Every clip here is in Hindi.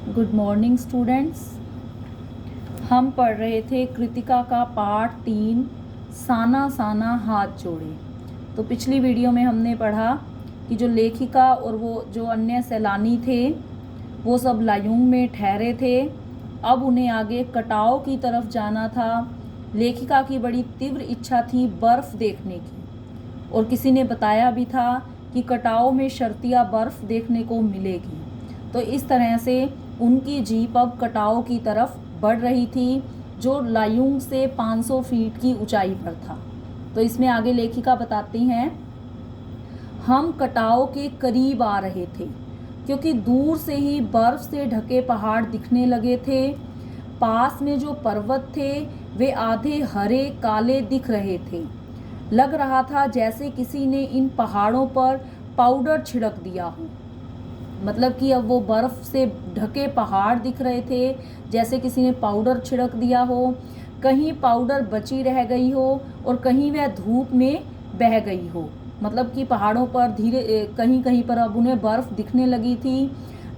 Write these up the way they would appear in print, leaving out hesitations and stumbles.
Good morning students. हम पढ़ रहे थे कृतिका का पार्ट 3 साना साना हाथ जोड़े। तो पिछली वीडियो में हमने पढ़ा कि जो लेखिका और वो जो अन्य सैलानी थे वो सब लायूंग में ठहरे थे। अब उन्हें आगे कटाव की तरफ जाना था। लेखिका की बड़ी तीव्र इच्छा थी बर्फ़ देखने की और किसी ने बताया भी था कि कटाव में शर्तिया बर्फ़ देखने को मिलेगी। तो इस तरह से उनकी जीप अब कटाव की तरफ बढ़ रही थी जो लायूंग से 500 फीट की ऊंचाई पर था। तो इसमें आगे लेखिका बताती हैं, हम कटाव के करीब आ रहे थे क्योंकि दूर से ही बर्फ से ढके पहाड़ दिखने लगे थे। पास में जो पर्वत थे वे आधे हरे काले दिख रहे थे। लग रहा था जैसे किसी ने इन पहाड़ों पर पाउडर छिड़क दिया हो। मतलब कि अब वो बर्फ़ से ढके पहाड़ दिख रहे थे जैसे किसी ने पाउडर छिड़क दिया हो। कहीं पाउडर बची रह गई हो और कहीं वह धूप में बह गई हो। मतलब कि पहाड़ों पर कहीं कहीं पर अब उन्हें बर्फ़ दिखने लगी थी।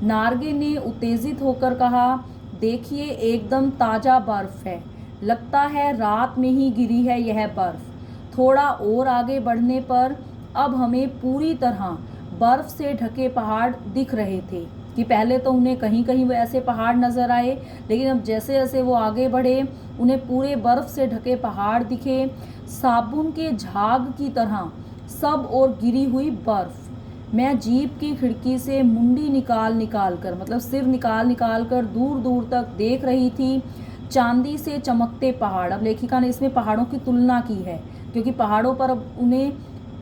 नार्गे ने उत्तेजित होकर कहा, देखिए एकदम ताज़ा बर्फ़ है, लगता है रात में ही गिरी है यह बर्फ़। थोड़ा और आगे बढ़ने पर अब हमें पूरी तरह बर्फ़ से ढके पहाड़ दिख रहे थे कि पहले तो उन्हें कहीं कहीं वो ऐसे पहाड़ नज़र आए, लेकिन अब जैसे जैसे वो आगे बढ़े उन्हें पूरे बर्फ़ से ढके पहाड़ दिखे, साबुन के झाग की तरह सब और गिरी हुई बर्फ़। मैं जीप की खिड़की से मुंडी निकाल कर मतलब सिर निकाल कर दूर दूर तक देख रही थी चांदी से चमकते पहाड़। अब लेखिका ने इसमें पहाड़ों की तुलना की है क्योंकि पहाड़ों पर अब उन्हें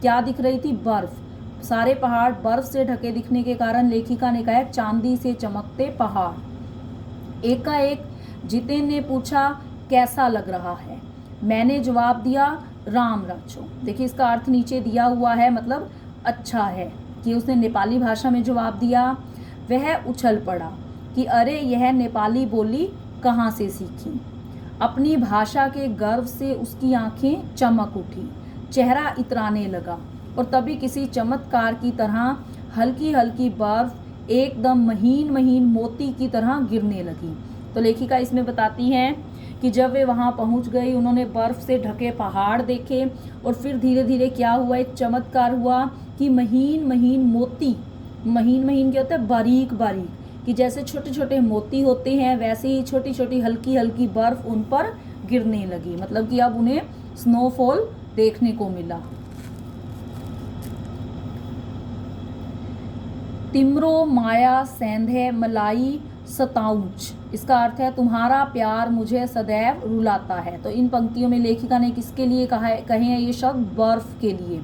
क्या दिख रही थी, बर्फ़। सारे पहाड़ बर्फ से ढके दिखने के कारण लेखिका ने कहा चांदी से चमकते पहाड़। एकाएक जितेन ने पूछा, कैसा लग रहा है? मैंने जवाब दिया, राम राचो। देखिए इसका अर्थ नीचे दिया हुआ है, मतलब अच्छा है, कि उसने नेपाली भाषा में जवाब दिया। वह उछल पड़ा कि अरे यह नेपाली बोली कहाँ से सीखी। अपनी भाषा के गर्व से उसकी आंखें चमक उठी, चेहरा इतराने लगा और तभी किसी चमत्कार की तरह हल्की हल्की बर्फ एकदम महीन महीन मोती की तरह गिरने लगी। तो लेखिका इसमें बताती हैं कि जब वे वहाँ पहुँच गई उन्होंने बर्फ़ से ढके पहाड़ देखे और फिर धीरे धीरे क्या हुआ, एक चमत्कार हुआ कि महीन महीन मोती, महीन महीन क्या होता है, बारीक बारीक, कि जैसे छोटे छोटे मोती होते हैं वैसे ही छोटी छोटी हल्की हल्की बर्फ़ उन पर गिरने लगी। मतलब कि अब उन्हें स्नोफॉल देखने को मिला। तिमरो माया सेंधे मलाई सताऊच, इसका अर्थ है तुम्हारा प्यार मुझे सदैव रुलाता है। तो इन पंक्तियों में लेखिका ने किसके लिए कहे हैं ये शब्द, बर्फ़ के लिए,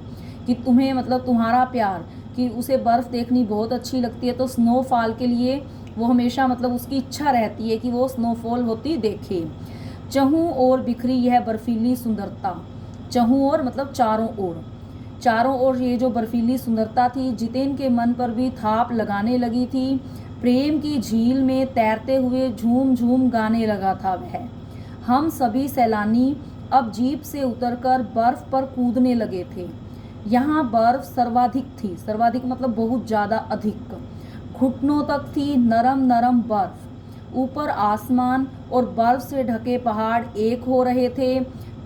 कि तुम्हें मतलब तुम्हारा प्यार, कि उसे बर्फ़ देखनी बहुत अच्छी लगती है। तो स्नोफॉल के लिए वो हमेशा मतलब उसकी इच्छा रहती है कि वो स्नोफॉल होती देखे। चहूँ ओर बिखरी यह बर्फीली सुंदरता, चहूँ ओर मतलब चारों ओर ये जो बर्फीली सुंदरता थी जितेन के मन पर भी थाप लगाने लगी थी। प्रेम की झील में तैरते हुए झूम झूम गाने लगा था वह। हम सभी सैलानी अब जीप से उतरकर बर्फ पर कूदने लगे थे। यहाँ बर्फ सर्वाधिक थी, सर्वाधिक मतलब बहुत ज़्यादा अधिक, घुटनों तक थी नरम नरम बर्फ। ऊपर आसमान और बर्फ से ढके पहाड़ एक हो रहे थे।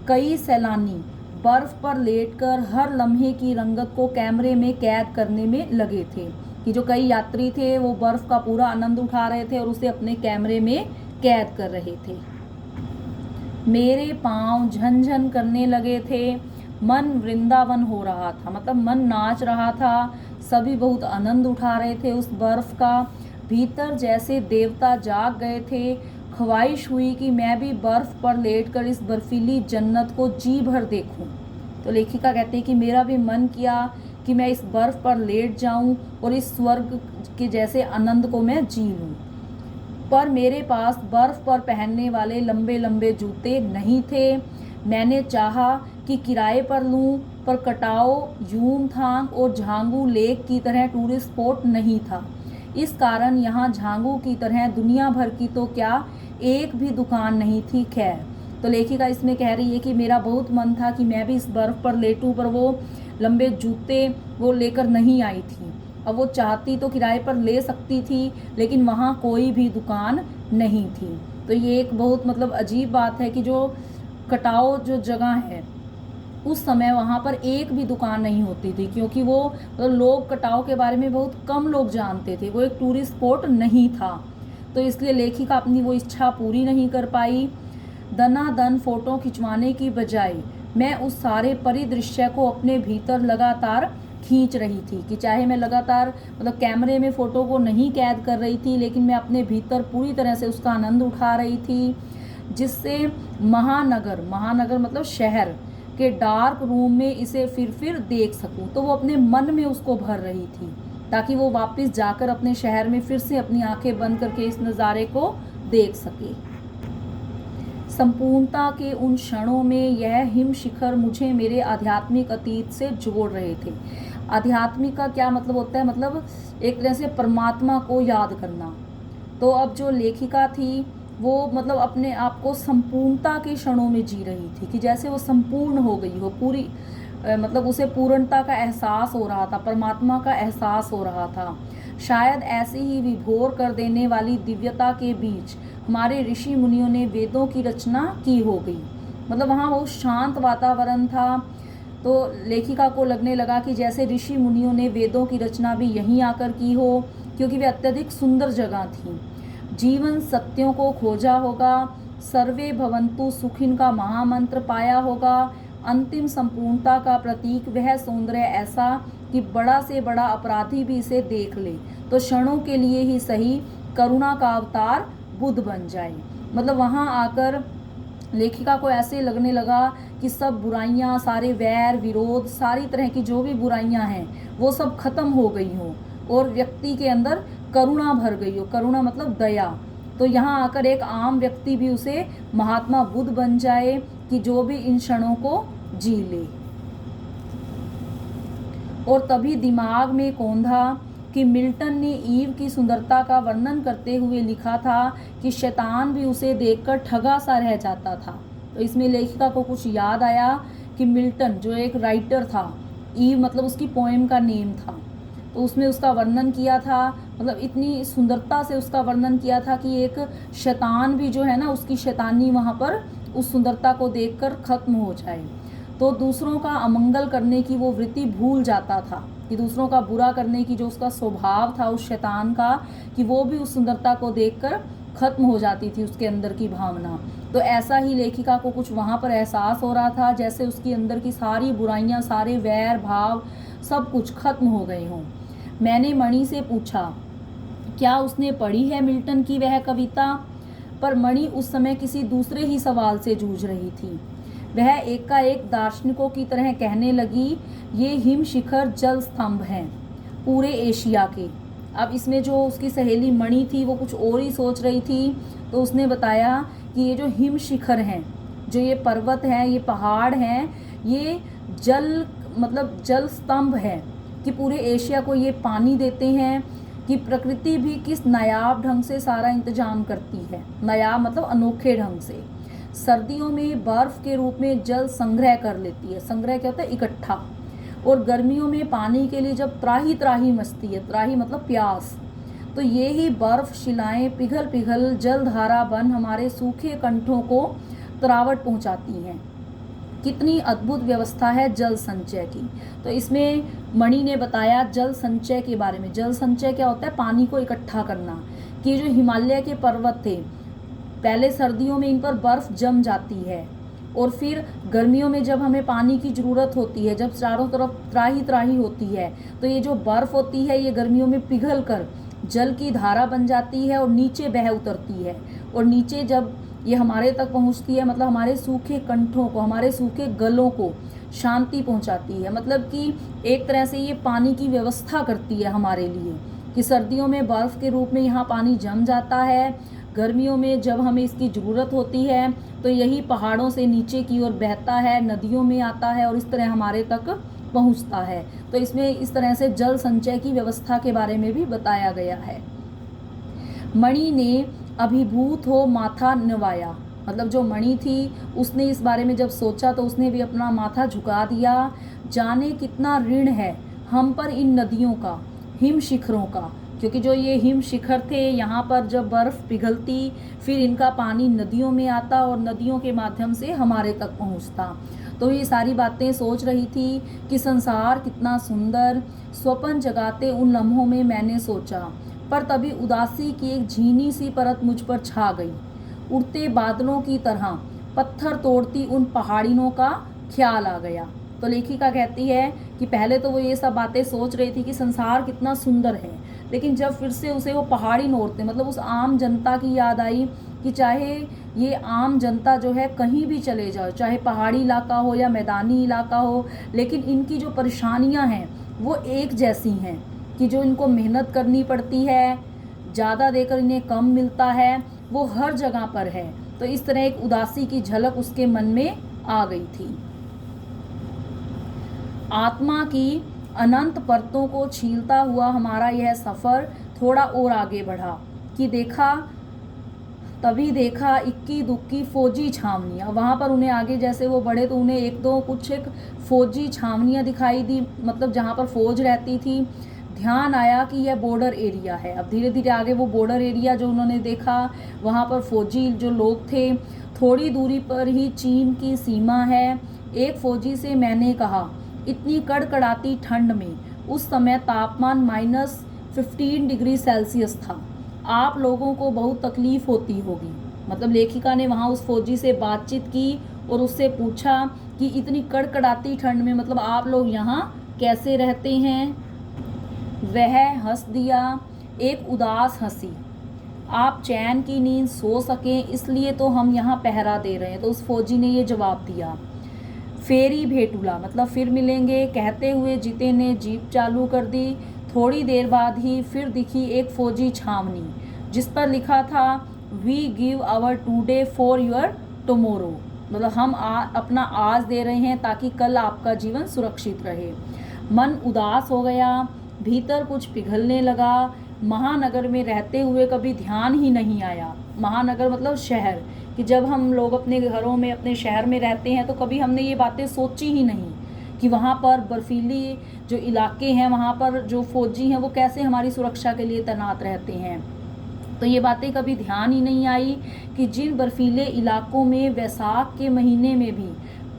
कई सैलानी बर्फ़ पर लेटकर हर लम्हे की रंगत को कैमरे में कैद करने में लगे थे, कि जो कई यात्री थे वो बर्फ़ का पूरा आनंद उठा रहे थे और उसे अपने कैमरे में कैद कर रहे थे। मेरे पाँव झनझन करने लगे थे, मन वृंदावन हो रहा था, मतलब मन नाच रहा था। सभी बहुत आनंद उठा रहे थे उस बर्फ़ का। भीतर जैसे देवता जाग गए थे। ख्वाहिश हुई कि मैं भी बर्फ़ पर लेटकर इस बर्फीली जन्नत को जी भर देखूं। तो लेखिका कहते हैं कि मेरा भी मन किया कि मैं इस बर्फ़ पर लेट जाऊं और इस स्वर्ग के जैसे आनंद को मैं जी लूं। पर मेरे पास बर्फ़ पर पहनने वाले लंबे लंबे जूते नहीं थे। मैंने चाहा कि किराए पर लूं, पर कटाओ, यूमथांग और झांगू लेक की तरह टूरिस्ट स्पॉट नहीं था। इस कारण यहाँ झांगू की तरह दुनिया भर की तो क्या एक भी दुकान नहीं थी। खैर, तो लेखिका इसमें कह रही है कि मेरा बहुत मन था कि मैं भी इस बर्फ़ पर लेटूं, पर वो लंबे जूते वो लेकर नहीं आई थी अब वो चाहती तो किराए पर ले सकती थी, लेकिन वहाँ कोई भी दुकान नहीं थी। तो ये एक बहुत मतलब अजीब बात है कि जो कटाव जो जगह है उस समय वहाँ पर एक भी दुकान नहीं होती थी, क्योंकि वो मतलब लोग कटाव के बारे में बहुत कम लोग जानते थे, वो एक टूरिस्ट स्पॉट नहीं था। तो इसलिए लेखिका अपनी वो इच्छा पूरी नहीं कर पाई। दनादन फोटो खिंचवाने की बजाय मैं उस सारे परिदृश्य को अपने भीतर लगातार खींच रही थी, कि चाहे मैं लगातार मतलब कैमरे में फ़ोटो को नहीं कैद कर रही थी, लेकिन मैं अपने भीतर पूरी तरह से उसका आनंद उठा रही थी, जिससे महानगर मतलब शहर के डार्क रूम में इसे फिर देख सकूं। तो वो अपने मन में उसको भर रही थी, ताकि वो वापस जाकर अपने शहर में फिर से अपनी आंखें बंद करके इस नज़ारे को देख सके। संपूर्णता के उन क्षणों में यह हिम शिखर मुझे मेरे आध्यात्मिक अतीत से जोड़ रहे थे। आध्यात्मिक का क्या मतलब होता है? मतलब एक तरह से परमात्मा को याद करना। तो अब जो लेखिका थी वो मतलब अपने आप को संपूर्णता के क्षणों में जी रही थी, कि जैसे वो संपूर्ण हो गई हो, पूरी मतलब उसे पूर्णता का एहसास हो रहा था, परमात्मा का एहसास हो रहा था। शायद ऐसे ही विभोर कर देने वाली दिव्यता के बीच हमारे ऋषि मुनियों ने वेदों की रचना की हो गई। मतलब वहाँ बहुत शांत वातावरण था, तो लेखिका को लगने लगा कि जैसे ऋषि मुनियों ने वेदों की रचना भी यहीं आकर की हो, क्योंकि वे अत्यधिक सुंदर जगह थी। जीवन सत्यों को खोजा होगा, सर्वे भवन्तु सुखिन का महामंत्र पाया होगा, अंतिम संपूर्णता का प्रतीक वह सौंदर्य ऐसा कि बड़ा से बड़ा अपराधी भी इसे देख ले तो क्षणों के लिए ही सही करुणा का अवतार बुद्ध बन जाए। मतलब वहाँ आकर लेखिका को ऐसे लगने लगा कि सब बुराइयाँ, सारे वैर विरोध, सारी तरह की जो भी बुराइयाँ हैं वो सब खत्म हो गई हों और व्यक्ति के अंदर करुणा भर गई हो। करुणा मतलब दया। तो यहाँ आकर एक आम व्यक्ति भी उसे महात्मा बुद्ध बन जाए, कि जो भी इन क्षणों को जी ले। और तभी दिमाग में कौंधा कि मिल्टन ने ईव की सुंदरता का वर्णन करते हुए लिखा था कि शैतान भी उसे देखकर ठगा सा रह जाता था। तो इसमें लेखिका को कुछ याद आया कि मिल्टन जो एक राइटर था, ईव मतलब उसकी पोएम का नेम था, तो उसमें उसका वर्णन किया था, मतलब इतनी सुंदरता से उसका वर्णन किया था कि एक शैतान भी जो है ना, उसकी शैतानी वहाँ पर उस सुंदरता को देखकर खत्म हो जाए। तो दूसरों का अमंगल करने की वो वृत्ति भूल जाता था, कि दूसरों का बुरा करने की जो उसका स्वभाव था उस शैतान का, कि वो भी उस सुंदरता को देखकर खत्म हो जाती थी उसके अंदर की भावना। तो ऐसा ही लेखिका को कुछ वहाँ पर एहसास हो रहा था, जैसे उसके अंदर की सारी बुराइयाँ, सारे वैर भाव सब कुछ खत्म हो गए हों। मैंने मणि से पूछा क्या उसने पढ़ी है मिल्टन की वह कविता, पर मणि उस समय किसी दूसरे ही सवाल से जूझ रही थी। वह एकाएक दार्शनिकों की तरह कहने लगी, ये हिम शिखर जल स्तंभ हैं पूरे एशिया के। अब इसमें जो उसकी सहेली मणि थी वो कुछ और ही सोच रही थी, तो उसने बताया कि ये जो हिम शिखर हैं, जो ये पर्वत हैं, ये पहाड़ हैं, ये जल मतलब जल स्तंभ है, कि पूरे एशिया को ये पानी देते हैं, कि प्रकृति भी किस नायाब ढंग से सारा इंतजाम करती है। नायाब मतलब अनोखे ढंग से। सर्दियों में बर्फ के रूप में जल संग्रह कर लेती है। संग्रह क्या होता है? इकट्ठा। और गर्मियों में पानी के लिए जब त्राही त्राही मचती है, त्राही मतलब प्यास, तो ये ही बर्फ शिलाएं पिघल पिघल जलधारा बन हमारे सूखे कंठों को तरावट पहुंचाती हैं। कितनी अद्भुत व्यवस्था है जल संचय की। तो इसमें मणि ने बताया जल संचय के बारे में। जल संचय क्या होता है? पानी को इकट्ठा करना। कि जो हिमालय के पर्वत थे, पहले सर्दियों में इन पर बर्फ़ जम जाती है, और फिर गर्मियों में जब हमें पानी की ज़रूरत होती है, जब चारों तरफ त्राही त्राही होती है, तो ये जो बर्फ़ होती है ये गर्मियों में पिघल कर जल की धारा बन जाती है और नीचे बह उतरती है। और नीचे जब ये हमारे तक पहुंचती है, मतलब हमारे सूखे कंठों को, हमारे सूखे गलों को शांति पहुंचाती है। मतलब कि एक तरह से ये पानी की व्यवस्था करती है हमारे लिए, कि सर्दियों में बर्फ़ के रूप में यहाँ पानी जम जाता है, गर्मियों में जब हमें इसकी ज़रूरत होती है तो यही पहाड़ों से नीचे की ओर बहता है, नदियों में आता है और इस तरह हमारे तक पहुंचता है। तो इसमें इस तरह से जल संचय की व्यवस्था के बारे में भी बताया गया है। मणि ने अभिभूत हो माथा नवाया, मतलब जो मणि थी उसने इस बारे में जब सोचा तो उसने भी अपना माथा झुका दिया। जाने कितना ऋण है हम पर इन नदियों का, हिम शिखरों का, क्योंकि जो ये हिम शिखर थे यहाँ पर जब बर्फ़ पिघलती फिर इनका पानी नदियों में आता और नदियों के माध्यम से हमारे तक पहुँचता। तो ये सारी बातें सोच रही थी कि संसार कितना सुंदर, स्वप्न जगाते उन लम्हों में मैंने सोचा, पर तभी उदासी की एक झीनी सी परत मुझ पर छा गई। उड़ते बादलों की तरह पत्थर तोड़ती उन पहाड़ियों का ख्याल आ गया। तो लेखिका कहती है कि पहले तो वो ये सब बातें सोच रही थी कि संसार कितना सुंदर है, लेकिन जब फिर से उसे वो पहाड़ी नोरते मतलब उस आम जनता की याद आई कि चाहे ये आम जनता जो है कहीं भी चले जाओ, चाहे पहाड़ी इलाका हो या मैदानी इलाका हो, लेकिन इनकी जो परेशानियां हैं वो एक जैसी हैं कि जो इनको मेहनत करनी पड़ती है, ज़्यादा देकर इन्हें कम मिलता है, वो हर जगह पर है। तो इस तरह एक उदासी की झलक उसके मन में आ गई थी। आत्मा की अनंत परतों को छीलता हुआ हमारा यह सफ़र थोड़ा और आगे बढ़ा कि तभी देखा इक्की दुक्की फौजी छावनियाँ। वहाँ पर उन्हें आगे जैसे वो बढ़े तो उन्हें एक फौजी छावनियाँ दिखाई दी, मतलब जहाँ पर फौज रहती थी। ध्यान आया कि यह बॉर्डर एरिया है। अब धीरे धीरे आगे वो बॉर्डर एरिया जो उन्होंने देखा, वहाँ पर फौजी जो लोग थे। थोड़ी दूरी पर ही चीन की सीमा है। एक फौजी से मैंने कहा, इतनी कड़कड़ाती ठंड में, उस समय तापमान -15 डिग्री सेल्सियस था, आप लोगों को बहुत तकलीफ़ होती होगी। मतलब लेखिका ने वहाँ उस फौजी से बातचीत की और उससे पूछा कि इतनी कड़कड़ाती ठंड में मतलब आप लोग यहाँ कैसे रहते हैं। वह हंस दिया, एक उदास हंसी। आप चैन की नींद सो सकें इसलिए तो हम यहाँ पहरा दे रहे हैं। तो उस फौजी ने ये जवाब दिया। फेरी भेटूला मतलब फिर मिलेंगे कहते हुए जिते ने जीप चालू कर दी। थोड़ी देर बाद ही फिर दिखी एक फौजी छावनी जिस पर लिखा था, we give our today for your tomorrow, मतलब हम अपना आज दे रहे हैं ताकि कल आपका जीवन सुरक्षित रहे। मन उदास हो गया, भीतर कुछ पिघलने लगा। महानगर में रहते हुए कभी ध्यान ही नहीं आया। महानगर मतलब शहर, कि जब हम लोग अपने घरों में अपने शहर में रहते हैं तो कभी हमने ये बातें सोची ही नहीं कि वहाँ पर बर्फीली जो इलाके हैं वहाँ पर जो फौजी हैं वो कैसे हमारी सुरक्षा के लिए तैनात रहते हैं। तो ये बातें कभी ध्यान ही नहीं आई कि जिन बर्फीले इलाकों में वैसाख के महीने में भी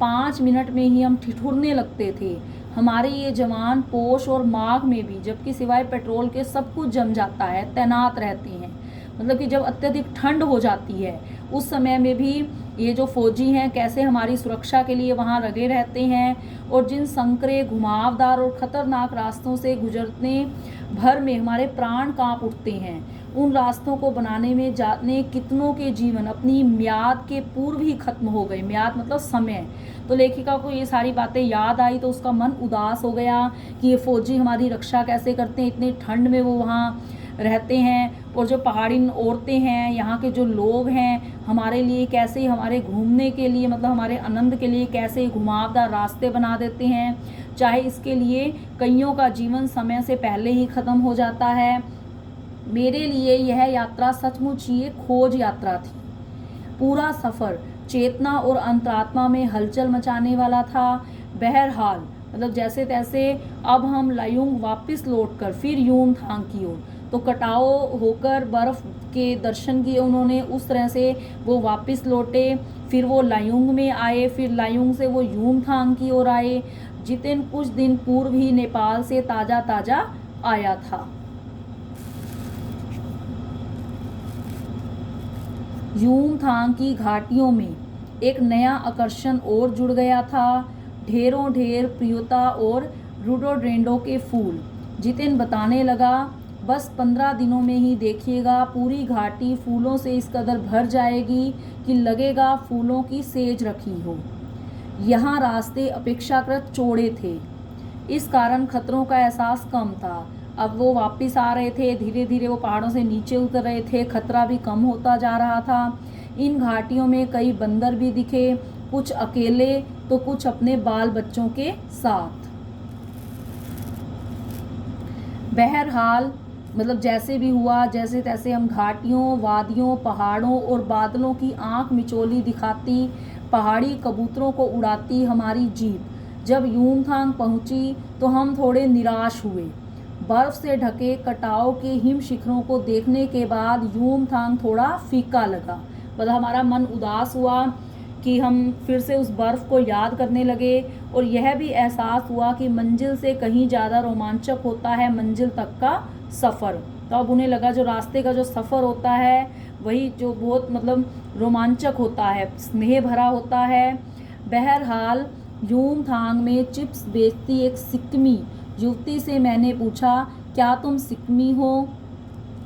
5 मिनट में ही हम ठिठुरने लगते थे, हमारे ये जवान पोष और माघ में भी, जबकि सिवाय पेट्रोल के सब कुछ जम जाता है, तैनात रहते हैं। मतलब कि जब अत्यधिक ठंड हो जाती है उस समय में भी ये जो फौजी हैं कैसे हमारी सुरक्षा के लिए वहाँ लगे रहते हैं। और जिन संकरे, घुमावदार और ख़तरनाक रास्तों से गुजरने भर में हमारे प्राण कांप उठते हैं, उन रास्तों को बनाने में जाने कितनों के जीवन अपनी म्याद के पूर्व ही खत्म हो गए। म्याद मतलब समय। तो लेखिका को ये सारी बातें याद आई तो उसका मन उदास हो गया कि ये फौजी हमारी रक्षा कैसे करते हैं, इतनी ठंड में वो वहाँ रहते हैं। और जो पहाड़ी औरतें हैं, यहाँ के जो लोग हैं, हमारे लिए कैसे, हमारे घूमने के लिए मतलब हमारे आनंद के लिए कैसे घुमावदार रास्ते बना देते हैं, चाहे इसके लिए कईयों का जीवन समय से पहले ही ख़त्म हो जाता है। मेरे लिए यह यात्रा सचमुच ही एक खोज यात्रा थी। पूरा सफ़र चेतना और अंतरात्मा में हलचल मचाने वाला था। बहरहाल मतलब जैसे तैसे अब हम लायुंग वापस लौटकर फिर यूमथांग की ओर, तो कटाओ होकर बर्फ़ के दर्शन किए उन्होंने, उस तरह से वो वापस लौटे। फिर वो लायुंग में आए, फिर लायुंग से वो यूमथांग की ओर आए, जितेन कुछ दिन पूर्व ही नेपाल से ताज़ा आया था। यूमथांग की घाटियों में एक नया आकर्षण और जुड़ गया था। ढेरों ढेर प्रियोता और रोडोडेंड्रो के फूल। जितेन बताने लगा, बस 15 दिनों में ही देखिएगा पूरी घाटी फूलों से इस कदर भर जाएगी कि लगेगा फूलों की सेज रखी हो। यहाँ रास्ते अपेक्षाकृत चौड़े थे, इस कारण खतरों का एहसास कम था। अब वो वापस आ रहे थे, धीरे धीरे वो पहाड़ों से नीचे उतर रहे थे, खतरा भी कम होता जा रहा था। इन घाटियों में कई बंदर भी दिखे, कुछ अकेले तो कुछ अपने बाल बच्चों के साथ। बहरहाल मतलब जैसे भी हुआ, जैसे तैसे हम घाटियों, वादियों, पहाड़ों और बादलों की आंख मिचोली दिखाती पहाड़ी कबूतरों को उड़ाती हमारी जीप जब यूमथांग पहुंची तो हम थोड़े निराश हुए। बर्फ से ढके कटाव के हिम शिखरों को देखने के बाद युमथांग थोड़ा फीका लगा। मतलब हमारा मन उदास हुआ कि हम फिर से उस बर्फ़ को याद करने लगे और यह भी एहसास हुआ कि मंजिल से कहीं ज़्यादा रोमांचक होता है मंजिल तक का सफ़र। तो अब उन्हें लगा जो रास्ते का जो सफ़र होता है वही जो बहुत मतलब रोमांचक होता है, स्नेह भरा होता है। बहरहाल युमथांग में चिप्स बेचती एक सिक्किमी युवती से मैंने पूछा, क्या तुम सिक्किमी हो,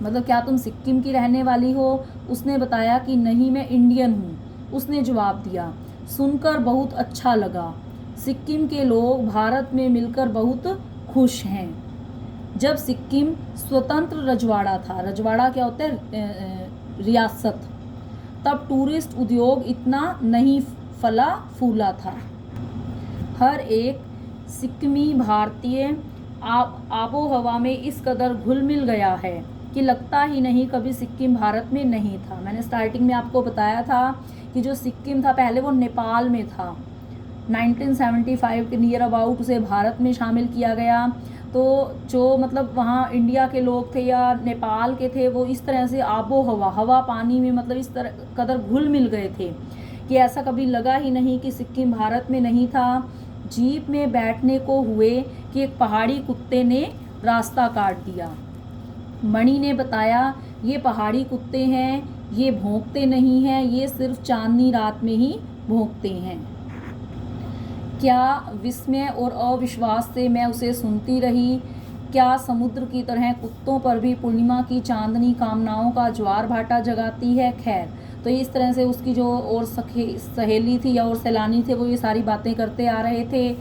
मतलब क्या तुम सिक्किम की रहने वाली हो? उसने बताया कि नहीं, मैं इंडियन हूँ। उसने जवाब दिया। सुनकर बहुत अच्छा लगा। सिक्किम के लोग भारत में मिलकर बहुत खुश हैं। जब सिक्किम स्वतंत्र रजवाड़ा था, रजवाड़ा क्या होता है, रियासत, तब टूरिस्ट उद्योग इतना नहीं फला फूला था। हर एक सिक्किमी भारतीय आबो हवा में इस कदर घुल मिल गया है कि लगता ही नहीं कभी सिक्किम भारत में नहीं था। मैंने स्टार्टिंग में आपको बताया था कि जो सिक्किम था पहले वो नेपाल में था। 1975 के नियर अबाउट उसे भारत में शामिल किया गया। तो जो मतलब वहाँ इंडिया के लोग थे या नेपाल के थे वो इस तरह से आबो हवा पानी में मतलब इस तरह कदर घुल मिल गए थे कि ऐसा कभी लगा ही नहीं कि सिक्किम भारत में नहीं था। जीप में बैठने को हुए कि एक पहाड़ी कुत्ते ने रास्ता काट दिया। मणि ने बताया, ये पहाड़ी कुत्ते हैं, ये भौंकते नहीं हैं, ये सिर्फ चांदनी रात में ही भौंकते हैं। क्या विस्मय और अविश्वास से मैं उसे सुनती रही। क्या समुद्र की तरह कुत्तों पर भी पूर्णिमा की चांदनी कामनाओं का ज्वार भाटा जगाती है। खैर, तो इस तरह से उसकी जो और सहेली थी या और सैलानी थे वो ये सारी बातें करते आ रहे थे।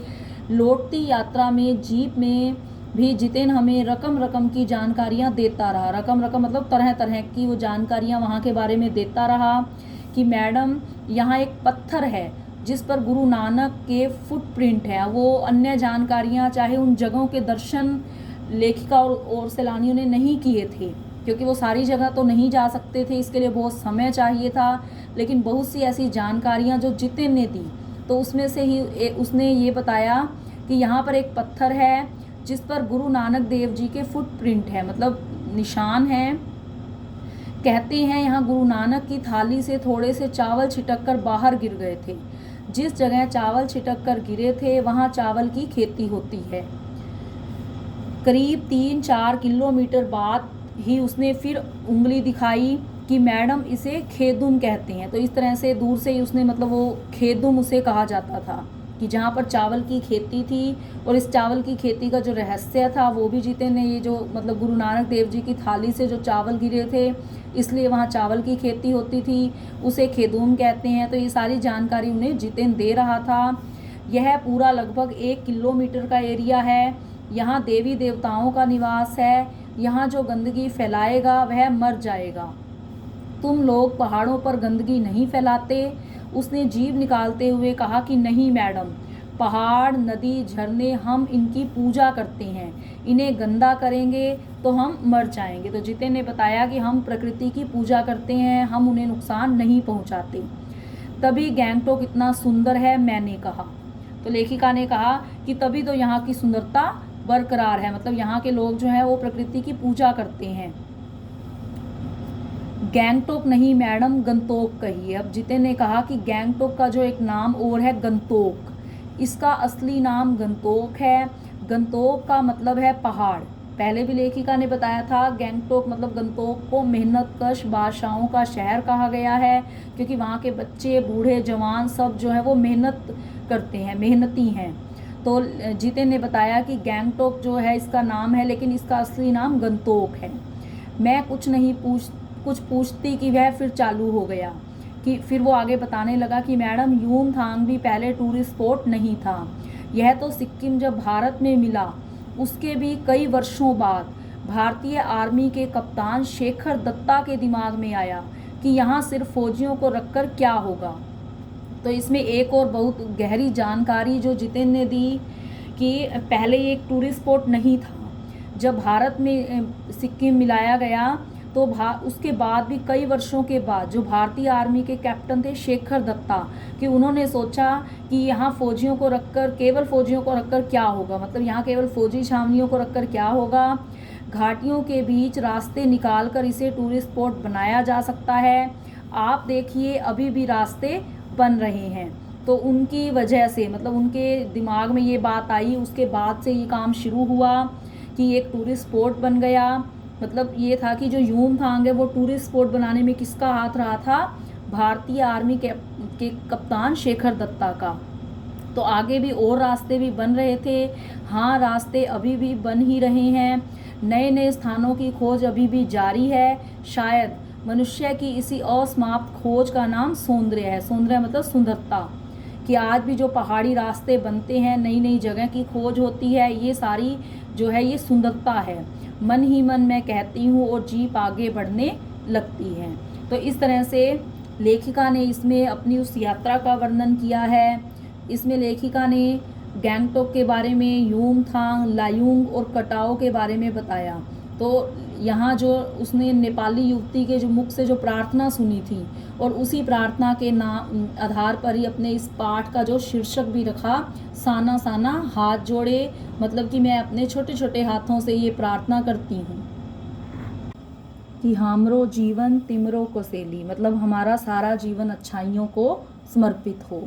लौटती यात्रा में जीप में भी जितेन हमें रकम रकम की जानकारियाँ देता रहा। रकम रकम मतलब तरह तरह की वो जानकारियाँ वहाँ के बारे में देता रहा कि मैडम यहाँ एक पत्थर है जिस पर गुरु नानक के फुटप्रिंट है। वो अन्य जानकारियाँ चाहे उन जगहों के दर्शन लेखिका और सैलानियों ने नहीं किए थे क्योंकि वो सारी जगह तो नहीं जा सकते थे, इसके लिए बहुत समय चाहिए था। लेकिन बहुत सी ऐसी जानकारियाँ जो जितेन ने दी तो उसमें से ही उसने ये बताया कि यहाँ पर एक पत्थर है जिस पर गुरु नानक देव जी के फुटप्रिंट है, मतलब निशान है। कहते हैं यहाँ गुरु नानक की थाली से थोड़े से चावल छिटक कर बाहर गिर गए थे। जिस जगह चावल छिटक कर गिरे थे वहाँ चावल की खेती होती है। करीब 3-4 किलोमीटर बाद ही उसने फिर उंगली दिखाई कि मैडम इसे खेदुम कहते हैं। तो इस तरह से दूर से ही उसने मतलब वो खेदुम उसे कहा जाता था कि जहाँ पर चावल की खेती थी। और इस चावल की खेती का जो रहस्य था वो भी जितेन ने ये जो मतलब गुरु नानक देव जी की थाली से जो चावल गिरे थे इसलिए वहाँ चावल की खेती होती थी, उसे खेदुम कहते हैं। तो ये सारी जानकारी उन्हें जितेन दे रहा था। यह पूरा लगभग 1 किलोमीटर का एरिया है। यहाँ देवी देवताओं का निवास है। यहाँ जो गंदगी फैलाएगा वह मर जाएगा। तुम लोग पहाड़ों पर गंदगी नहीं फैलाते। उसने जीभ निकालते हुए कहा कि नहीं मैडम, पहाड़, नदी, झरने हम इनकी पूजा करते हैं। इन्हें गंदा करेंगे तो हम मर जाएंगे। तो जितेन ने बताया कि हम प्रकृति की पूजा करते हैं, हम उन्हें नुकसान नहीं पहुंचाते। तभी गैंगटोक इतना सुंदर है, मैंने कहा। तो लेखिका ने कहा कि तभी तो यहाँ की सुंदरता बरकरार है, मतलब यहाँ के लोग जो हैं वो प्रकृति की पूजा करते हैं। गैंगटोक नहीं मैडम, गंतोक कहिए। अब जितेन ने कहा कि गैंगटोक का जो एक नाम और है गंतोक, इसका असली नाम गंतोक है। गंतोक का मतलब है पहाड़। पहले भी लेखिका ने बताया था गैंगटोक मतलब गंतोक को मेहनतकश बादशाहों का शहर कहा गया है क्योंकि वहाँ के बच्चे, बूढ़े, जवान सब जो है वो मेहनत करते हैं, मेहनती हैं। तो जितेन ने बताया कि गैंगटोक जो है इसका नाम है लेकिन इसका असली नाम गंतोक है। मैं कुछ पूछती कि वह फिर चालू हो गया कि फिर वो आगे बताने लगा कि मैडम युमथांग भी पहले टूरिस्ट स्पॉट नहीं था। यह तो सिक्किम जब भारत में मिला उसके भी कई वर्षों बाद भारतीय आर्मी के कप्तान शेखर दत्ता के दिमाग में आया कि यहाँ सिर्फ फौजियों को रखकर क्या होगा। तो इसमें एक और बहुत गहरी जानकारी जो जितेन ने दी कि पहले ये एक टूरिस्ट स्पॉट नहीं था। जब भारत में सिक्किम मिलाया गया तो उसके बाद भी कई वर्षों के बाद जो भारतीय आर्मी के कैप्टन थे शेखर दत्ता, कि उन्होंने सोचा कि यहाँ फौजियों को रखकर, केवल फौजियों को रखकर क्या होगा, मतलब यहाँ केवल फौजी छावनियों को रखकर क्या होगा, घाटियों के बीच रास्ते निकालकर इसे टूरिस्ट स्पॉट बनाया जा सकता है। आप देखिए अभी भी रास्ते बन रहे हैं। तो उनकी वजह से, मतलब उनके दिमाग में ये बात आई, उसके बाद से ये काम शुरू हुआ कि एक टूरिस्ट स्पॉट बन गया। मतलब ये था कि जो युमथांग है वो टूरिस्ट स्पॉट बनाने में किसका हाथ रहा था, भारतीय आर्मी के कप्तान शेखर दत्ता का। तो आगे भी और रास्ते भी बन रहे थे। हाँ, रास्ते अभी भी बन ही रहे हैं, नए नए स्थानों की खोज अभी भी जारी है। शायद मनुष्य की इसी असमाप्त खोज का नाम सौंदर्य है। सौंदर्य मतलब सुंदरता, कि आज भी जो पहाड़ी रास्ते बनते हैं, नई नई जगह की खोज होती है, ये सारी जो है ये सुंदरता है। मन ही मन मैं कहती हूँ और जीप आगे बढ़ने लगती है। तो इस तरह से लेखिका ने इसमें अपनी उस यात्रा का वर्णन किया है। इसमें लेखिका ने गैंगटॉक के बारे में, युमथांग, लायुंग और कटाओ के बारे में बताया। तो यहाँ जो उसने नेपाली युवती के जो मुख से जो प्रार्थना सुनी थी, और उसी प्रार्थना के आधार पर ही अपने इस पाठ का जो शीर्षक भी रखा, साना साना हाथ जोड़े, मतलब कि मैं अपने छोटे छोटे हाथों से ये प्रार्थना करती हूँ कि हमरो जीवन तिमरो कोसेली, मतलब हमारा सारा जीवन अच्छाइयों को समर्पित हो।